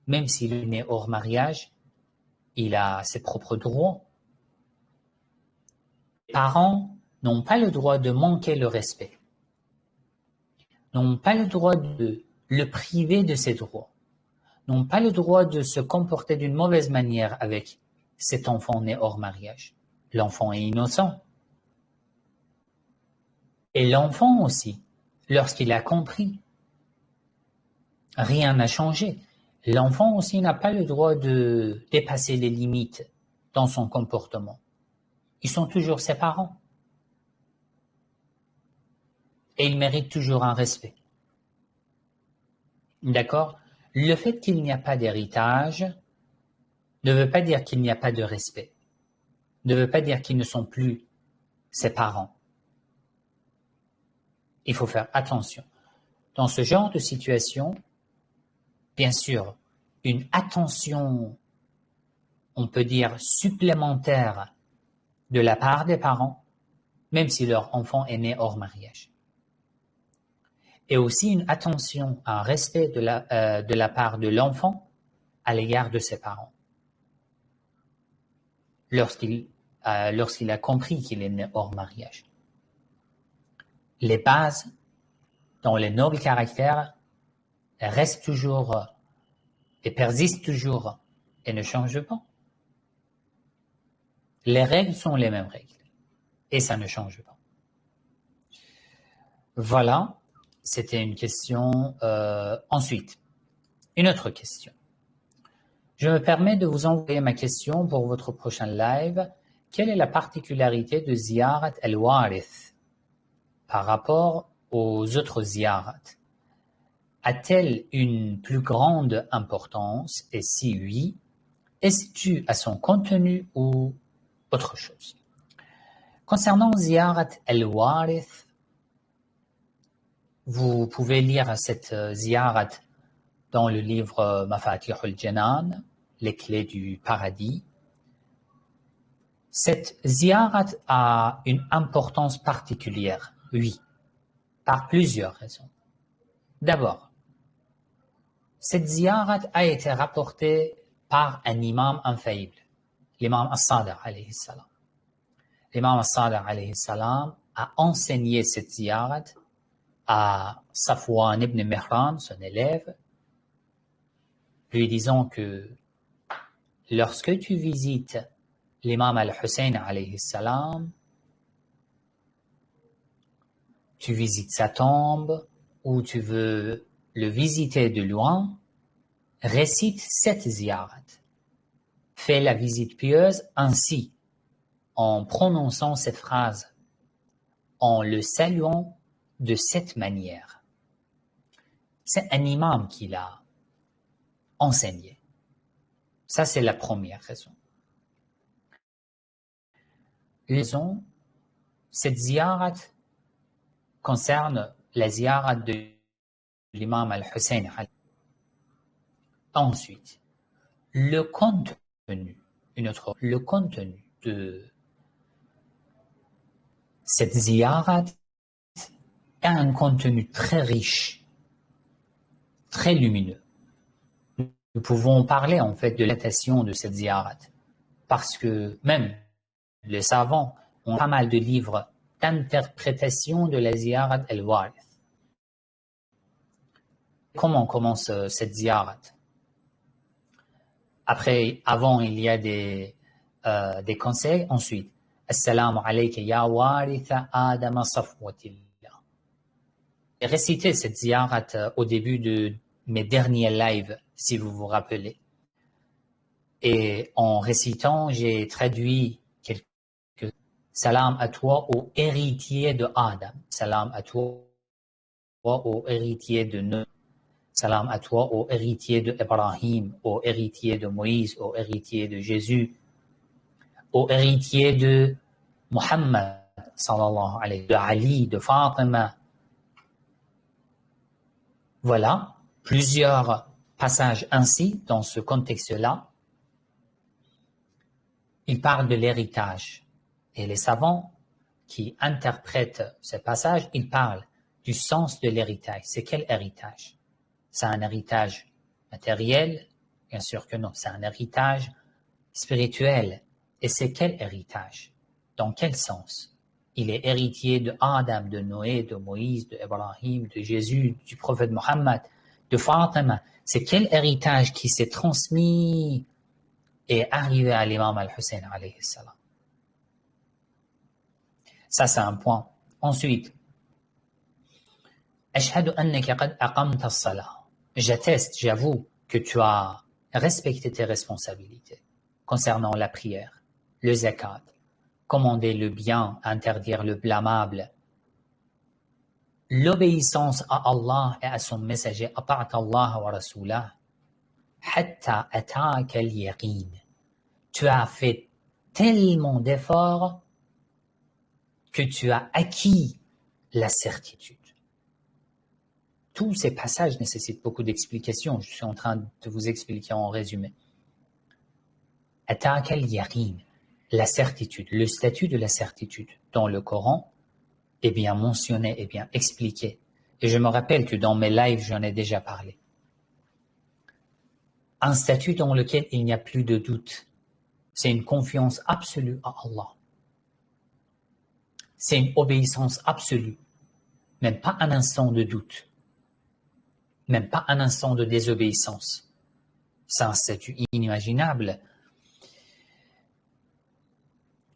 Même s'il est né hors mariage, il a ses propres droits. Les parents n'ont pas le droit de manquer le respect, n'ont pas le droit de le priver de ses droits, n'ont pas le droit de se comporter d'une mauvaise manière avec cet enfant né hors mariage. L'enfant est innocent. Et l'enfant aussi, lorsqu'il a compris, rien n'a changé. L'enfant aussi n'a pas le droit de dépasser les limites dans son comportement. Ils sont toujours ses parents. Et ils méritent toujours un respect. D'accord? Le fait qu'il n'y a pas d'héritage ne veut pas dire qu'il n'y a pas de respect. Ne veut pas dire qu'ils ne sont plus ses parents. Il faut faire attention. Dans ce genre de situation, bien sûr, une attention, on peut dire, supplémentaire de la part des parents, même si leur enfant est né hors mariage. Et aussi une attention, un respect de la part de l'enfant à l'égard de ses parents. Lorsqu'il a compris qu'il est né hors mariage. Les bases dans les nobles caractères restent toujours et persistent toujours et ne changent pas. Les règles sont les mêmes règles et ça ne change pas. Voilà, c'était une question. Ensuite, une autre question. Je me permets de vous envoyer ma question pour votre prochain live. Quelle est la particularité de Ziyarat al-Warith? par rapport aux autres ziyarat a-t-elle une plus grande importance et si oui, est-ce dû à son contenu ou autre chose? Concernant ziyarat al-warith, vous pouvez lire cette ziyarat dans le livre Mafatih al-Janan, les clés du paradis. Cette ziyarat a une importance particulière, oui, par plusieurs raisons. D'abord, cette ziyarat a été rapportée par un imam infaillible, l'imam as-Sadiq alayhi salam. L'imam as-Sadiq alayhi salam a enseigné cette ziyarat à Safwan ibn Mihran, son élève, lui disant que lorsque tu visites l'imam al-Hussein alayhi salam, tu visites sa tombe ou tu veux le visiter de loin, récite cette ziyarat. Fais la visite pieuse ainsi, en prononçant cette phrase, en le saluant de cette manière. C'est un imam qui l'a enseigné. Ça, c'est la première raison. Raison, cette ziyarat concerne la ziyarat de l'imam al-Hussein. Ensuite, le contenu de cette ziyarat a un contenu très riche, très lumineux. Nous pouvons parler en fait de l'interprétation de cette ziyarat parce que même les savants ont pas mal de livres d'interprétation de la ziyarat al-warith. Comment commence cette ziyarat? Avant, il y a des conseils. Ensuite, Assalamu alayka ya waritha Adama safwatillah. Et récitez cette ziyarat au début de mes derniers lives, si vous vous rappelez. Et en récitant, j'ai traduit quelques salam à toi, ô héritier de Adam. Salam à toi, ô héritier de Noé. Salam à toi, ô héritier de Ibrahim, ô héritier de Moïse, ô héritier de Jésus, ô héritier de Muhammad, sallallahu alayhi, de Ali, de Fatima. Voilà plusieurs passages ainsi dans ce contexte-là. Il parle de l'héritage. Et les savants qui interprètent ce passage, ils parlent du sens de l'héritage. C'est quel héritage? C'est un héritage matériel? Bien sûr que non. C'est un héritage spirituel. Et c'est quel héritage? Dans quel sens? Il est héritier de Adam, de Noé, de Moïse, de Ibrahim, de Jésus, du prophète Mohammed, de Fatima. C'est quel héritage qui s'est transmis et arrivé à l'imam al-Hussein alayhi salam? Ça, c'est un point. Ensuite, Ashhadu annaka qad aqamta as-salah. J'atteste, j'avoue que tu as respecté tes responsabilités concernant la prière, le zakat, commander le bien, interdire le blâmable, l'obéissance à Allah et à son messager, ata'ta Allah wa rasulah, hatta ata'aka al-yaqin. Tu as fait tellement d'efforts que tu as acquis la certitude. Tous ces passages nécessitent beaucoup d'explications. Je suis en train de vous expliquer en résumé. Ata'aka al-yaqin, la certitude, le statut de la certitude dans le Coran est bien mentionné, est bien expliqué. Et je me rappelle que dans mes lives, j'en ai déjà parlé. Un statut dans lequel il n'y a plus de doute. C'est une confiance absolue à Allah. C'est une obéissance absolue. Même pas un instant de doute. Même pas un instant de désobéissance. C'est un statut inimaginable.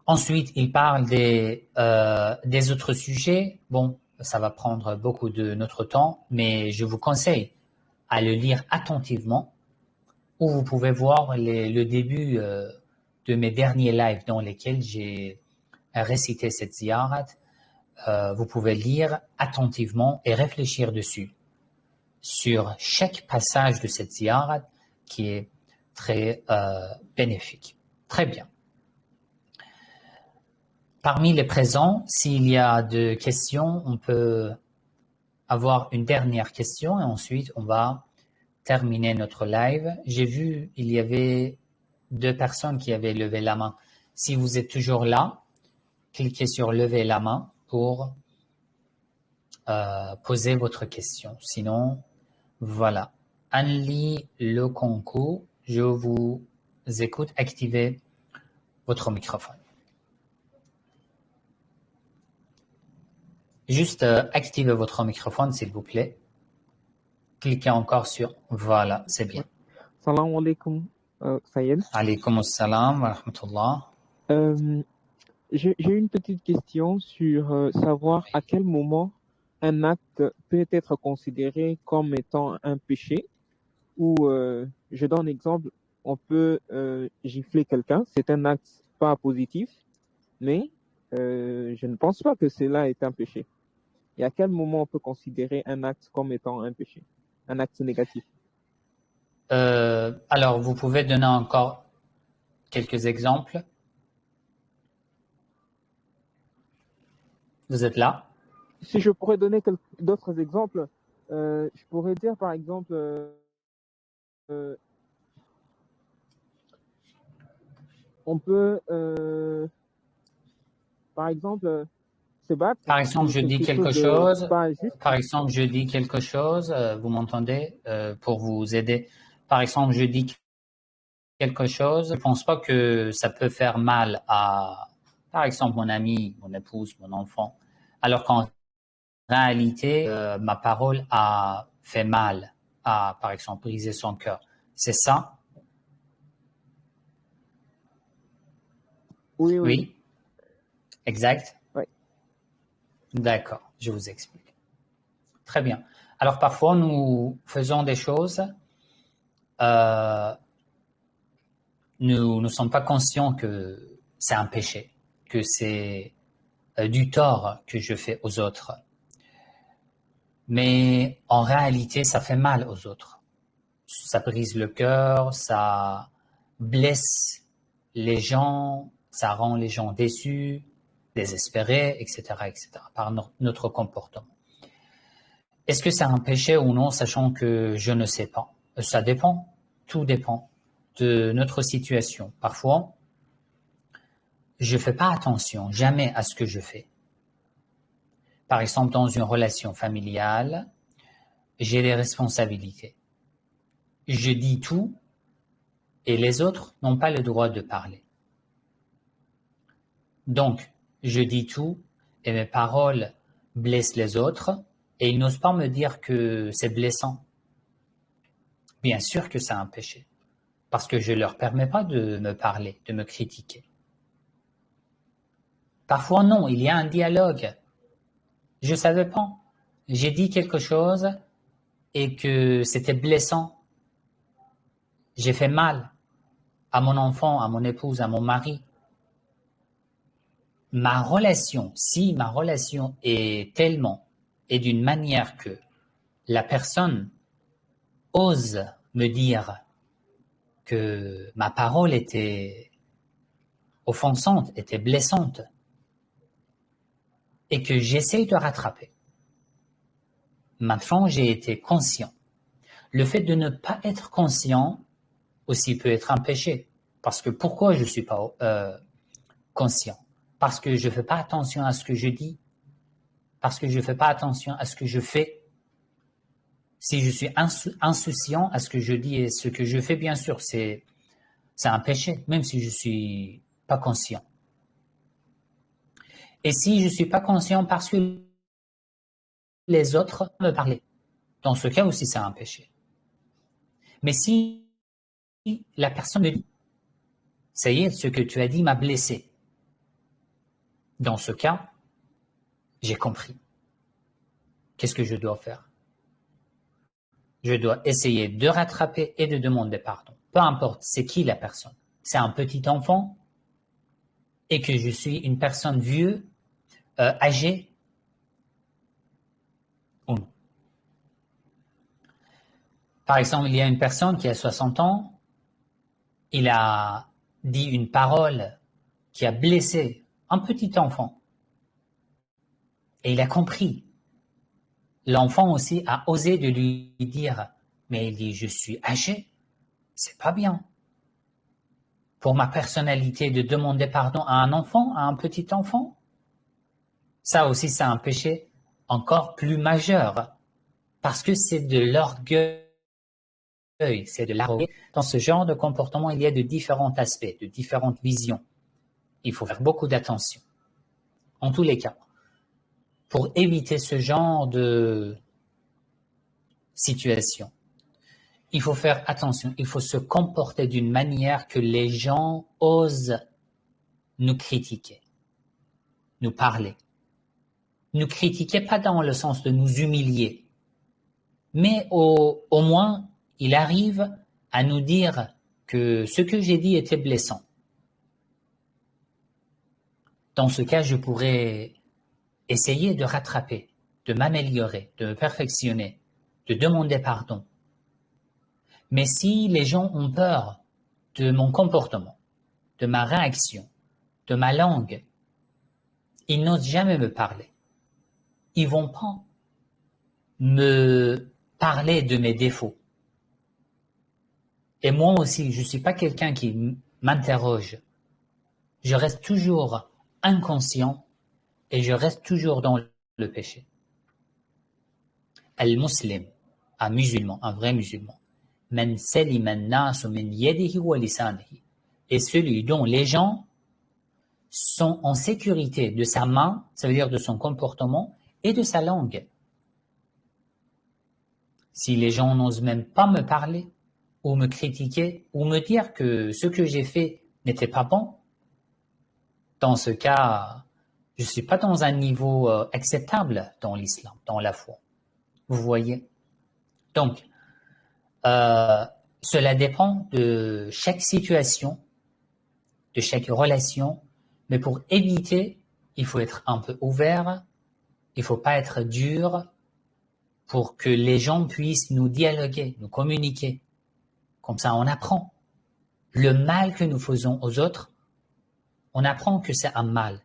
Ensuite, il parle des autres sujets. Bon, ça va prendre beaucoup de notre temps, mais je vous conseille à le lire attentivement, où vous pouvez voir le début de mes derniers lives dans lesquels j'ai récité cette ziyarat. vous pouvez lire attentivement et réfléchir dessus, sur chaque passage de cette ziyarat qui est très bénéfique. Très bien. Parmi les présents, s'il y a des questions, on peut avoir une dernière question et ensuite on va terminer notre live. J'ai vu, il y avait 2 personnes qui avaient levé la main. Si vous êtes toujours là, cliquez sur lever la main pour poser votre question. Sinon, voilà. Anne-Lie Le Concours, je vous écoute. Activez votre microphone. Juste activez votre microphone, s'il vous plaît. Cliquez encore sur... Voilà, c'est bien. Salam alaikum, Sayed. Alaykoum assalam wa rahmatullah. J'ai une petite question sur savoir à quel moment un acte peut être considéré comme étant un péché. Ou, je donne un exemple, on peut gifler quelqu'un, c'est un acte pas positif, mais je ne pense pas que cela est un péché. Et à quel moment on peut considérer un acte comme étant un péché, un acte négatif? Alors, vous pouvez donner encore quelques exemples? Vous êtes là? Si je pourrais donner d'autres exemples, je pourrais dire par exemple, on peut, par exemple, se battre. Par exemple, je dis quelque chose. Par exemple, je dis quelque chose. Vous m'entendez? Pour vous aider. Par exemple, je dis quelque chose. Je ne pense pas que ça peut faire mal à, par exemple, mon ami, mon épouse, mon enfant. Alors qu'en réalité, ma parole a fait mal, a, par exemple, brisé son cœur. C'est ça? Oui. Exact? Oui. D'accord, je vous explique. Très bien. Alors, parfois, nous faisons des choses, nous ne sommes pas conscients que c'est un péché, que c'est du tort que je fais aux autres. Mais en réalité, ça fait mal aux autres. Ça brise le cœur, ça blesse les gens, ça rend les gens déçus, désespérés, etc., par notre comportement. Est-ce que c'est un péché ou non, sachant que je ne sais pas? Ça dépend, tout dépend de notre situation. Parfois, je ne fais pas attention, jamais à ce que je fais. Par exemple, dans une relation familiale, j'ai des responsabilités. Je dis tout et les autres n'ont pas le droit de parler. Donc, je dis tout et mes paroles blessent les autres et ils n'osent pas me dire que c'est blessant. Bien sûr que c'est un péché, parce que je ne leur permets pas de me parler, de me critiquer. Parfois non, il y a un dialogue. Je ne savais pas. J'ai dit quelque chose et que c'était blessant. J'ai fait mal à mon enfant, à mon épouse, à mon mari. Ma relation, si ma relation est tellement et d'une manière que la personne ose me dire que ma parole était offensante, était blessante, et que j'essaye de rattraper. Maintenant, j'ai été conscient. Le fait de ne pas être conscient aussi peut être un péché. Parce que pourquoi je ne suis pas conscient? Parce que je ne fais pas attention à ce que je dis. Parce que je ne fais pas attention à ce que je fais. Si je suis insouciant à ce que je dis et ce que je fais, bien sûr, c'est un péché, même si je ne suis pas conscient. Et si je ne suis pas conscient parce que les autres me parlaient, dans ce cas aussi, c'est un péché. Mais si la personne me dit, ça y est, ce que tu as dit m'a blessé, dans ce cas, j'ai compris. Qu'est-ce que je dois faire? Je dois essayer de rattraper et de demander pardon. Peu importe, c'est qui la personne. C'est un petit enfant et que je suis une personne vieux, âgée, Par exemple, il y a une personne qui a 60 ans, il a dit une parole qui a blessé un petit enfant. Et il a compris. L'enfant aussi a osé de lui dire, mais il dit, je suis âgé, c'est pas bien. Pour ma personnalité de demander pardon à un enfant, à un petit enfant, ça aussi c'est un péché encore plus majeur, parce que c'est de l'orgueil, c'est de l'arrogance. Dans ce genre de comportement, il y a de différents aspects, de différentes visions. Il faut faire beaucoup d'attention. En tous les cas, pour éviter ce genre de situation, il faut faire attention, il faut se comporter d'une manière que les gens osent nous critiquer, nous parler. Nous critiquer pas dans le sens de nous humilier, mais au moins, il arrive à nous dire que ce que j'ai dit était blessant. Dans ce cas, je pourrais essayer de rattraper, de m'améliorer, de me perfectionner, de demander pardon. Mais si les gens ont peur de mon comportement, de ma réaction, de ma langue, ils n'osent jamais me parler. Ils vont pas me parler de mes défauts. Et moi aussi, je ne suis pas quelqu'un qui m'interroge. Je reste toujours inconscient et je reste toujours dans le péché. Al-Muslim, un musulman, un vrai musulman, man salima an-nasu min yadihi wa lisanihi, est celui dont les gens sont en sécurité de sa main, ça veut dire de son comportement et de sa langue. Si les gens n'osent même pas me parler ou me critiquer ou me dire que ce que j'ai fait n'était pas bon, dans ce cas, je ne suis pas dans un niveau acceptable dans l'islam, dans la foi. Vous voyez? Donc, cela dépend de chaque situation, de chaque relation, mais pour éviter, il faut être un peu ouvert, il ne faut pas être dur pour que les gens puissent nous dialoguer, nous communiquer. Comme ça, on apprend. Le mal que nous faisons aux autres, on apprend que c'est un mal.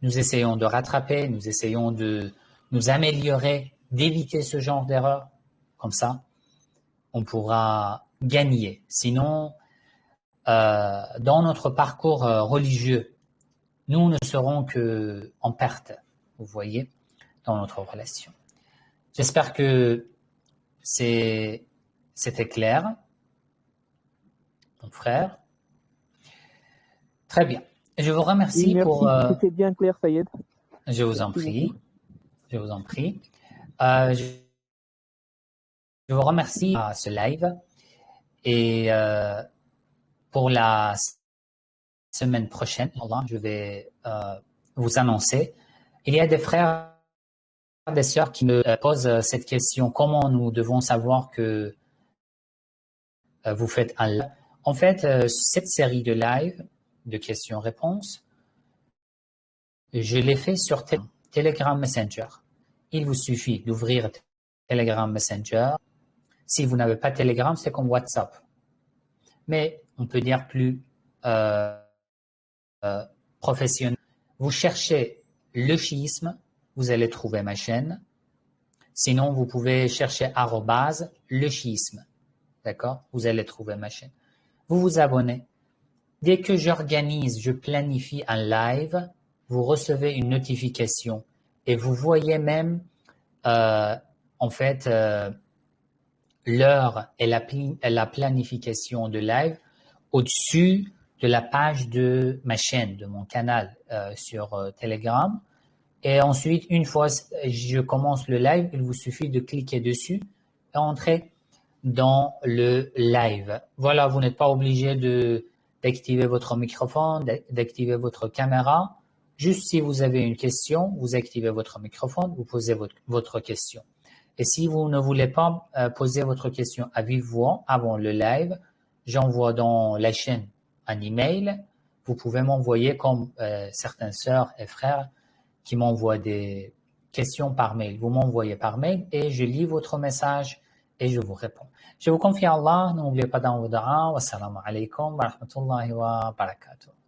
Nous essayons de rattraper, nous essayons de nous améliorer, d'éviter ce genre d'erreur. Comme ça, on pourra gagner. Sinon, dans notre parcours religieux, nous ne serons qu'en perte, vous voyez, dans notre relation. J'espère que c'était clair, mon frère. Très bien. Je vous remercie Oui, merci. pour... C'était bien clair, Sayed. Je vous en Merci prie. beaucoup. Je vous en prie. Je vous remercie à ce live et pour la semaine prochaine, je vais vous annoncer. Il y a des frères et des sœurs qui me posent cette question, comment nous devons savoir que vous faites un live? En fait, cette série de live, de questions-réponses, je l'ai fait sur Telegram Messenger. Il vous suffit d'ouvrir Telegram Messenger. Si vous n'avez pas Telegram, c'est comme WhatsApp. Mais on peut dire plus professionnel. Vous cherchez le chiisme, vous allez trouver ma chaîne. Sinon, vous pouvez chercher @le chiisme. D'accord? Vous allez trouver ma chaîne. Vous vous abonnez. Dès que j'organise, je planifie un live, vous recevez une notification et vous voyez même en fait l'heure et la planification de live au-dessus de la page de ma chaîne, de mon canal sur Telegram. Et ensuite, une fois je commence le live, il vous suffit de cliquer dessus et entrer dans le live. Voilà, vous n'êtes pas obligé d'activer votre microphone, d'activer votre caméra. Juste si vous avez une question, vous activez votre microphone, vous posez votre question. Et si vous ne voulez pas poser votre question à vive voix avant le live, j'envoie dans la chaîne un email. Vous pouvez m'envoyer comme certaines sœurs et frères qui m'envoient des questions par mail. Vous m'envoyez par mail et je lis votre message et je vous réponds. Je vous confie à Allah, n'oubliez pas dans vos du'a. Wassalamu alaikum wa rahmatullahi wa barakatuh.